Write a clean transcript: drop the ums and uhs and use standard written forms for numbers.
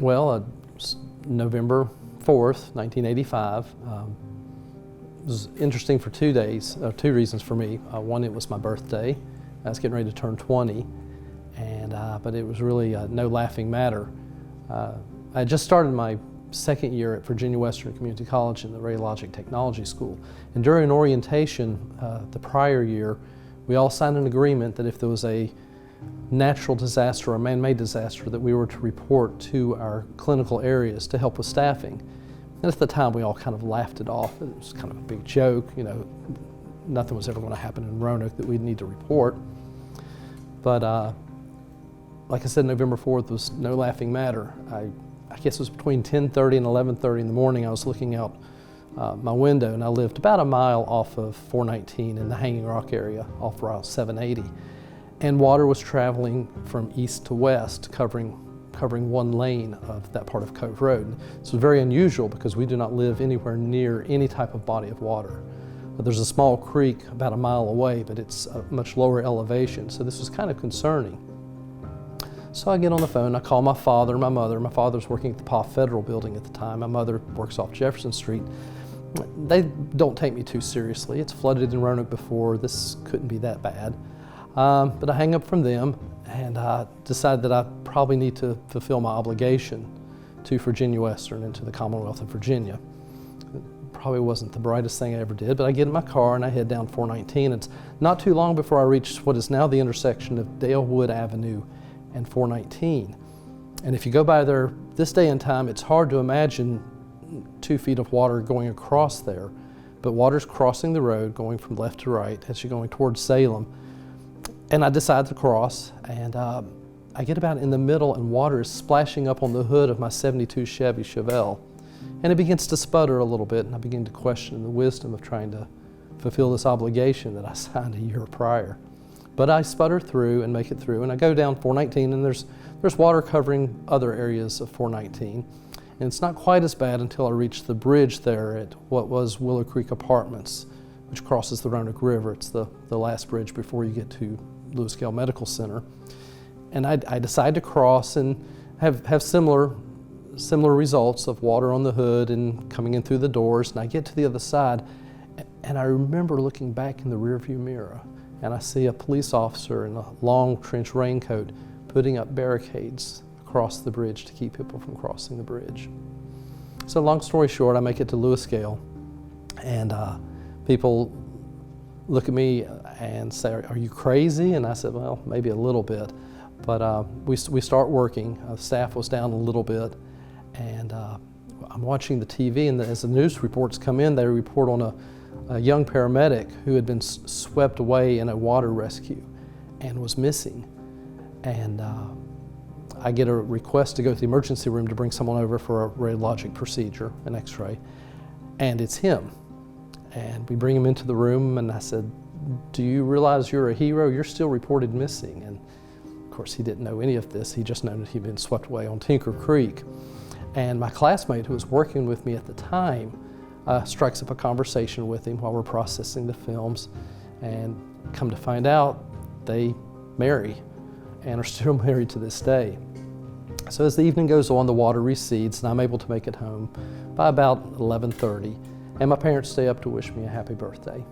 Well, November 4th, 1985. It was interesting for 2 days, two reasons for me. One, it was my birthday. I was getting ready to turn 20, but it was really no laughing matter. I had just started my second year at Virginia Western Community College in the Radiologic Technology School. And during orientation the prior year, we all signed an agreement that if there was a natural disaster or a man-made disaster, that we were to report to our clinical areas to help with staffing. And at the time, we all kind of laughed it off. It was kind of a big joke, you know, nothing was ever going to happen in Roanoke that we'd need to report. But like I said, November 4th was no laughing matter. I guess it was between 10:30 and 11:30 in the morning. I was looking out my window, and I lived about a mile off of 419 in the Hanging Rock area off Route 780. And water was traveling from east to west, covering one lane of that part of Cove Road. This was very unusual because we do not live anywhere near any type of body of water. But there's a small creek about a mile away, but it's a much lower elevation, so this was kind of concerning. So I get on the phone, I call my father and my mother. My father's working at the PA Federal building at the time. My mother works off Jefferson Street. They don't take me too seriously. It's flooded in Roanoke before. This couldn't be that bad. But I hang up from them and decide that I probably need to fulfill my obligation to Virginia Western and to the Commonwealth of Virginia. It probably wasn't the brightest thing I ever did, but I get in my car and I head down 419. It's not too long before I reach what is now the intersection of Dalewood Avenue and 419. And if you go by there this day and time, it's hard to imagine 2 feet of water going across there, but water's crossing the road going from left to right as you're going towards Salem. And I decide to cross, and I get about in the middle, and water is splashing up on the hood of my 72 Chevy Chevelle. And it begins to sputter a little bit, and I begin to question the wisdom of trying to fulfill this obligation that I signed a year prior. But I sputter through and make it through, and I go down 419, and there's water covering other areas of 419. And it's not quite as bad until I reach the bridge there at what was Willow Creek Apartments, which crosses the Roanoke River. It's the last bridge before you get to LewisGale Medical Center. And I decide to cross and have similar results of water on the hood and coming in through the doors. And I get to the other side, and I remember looking back in the rearview mirror, and I see a police officer in a long trench raincoat putting up barricades across the bridge to keep people from crossing the bridge. So long story short, I make it to LewisGale, and people look at me and say, "Are you crazy?" And I said, "Well, maybe a little bit." But we start working. Staff was down a little bit, and I'm watching the TV, and as the news reports come in, they report on a young paramedic who had been swept away in a water rescue and was missing. And I get a request to go to the emergency room to bring someone over for a radiologic procedure, an x-ray, and it's him. And we bring him into the room, and I said, "Do you realize you're a hero? You're still reported missing." And of course, he didn't know any of this. He just knew that he'd been swept away on Tinker Creek. And my classmate who was working with me at the time strikes up a conversation with him while we're processing the films, and come to find out, they marry and are still married to this day. So as the evening goes on, the water recedes, and I'm able to make it home by about 11:30. And my parents stay up to wish me a happy birthday.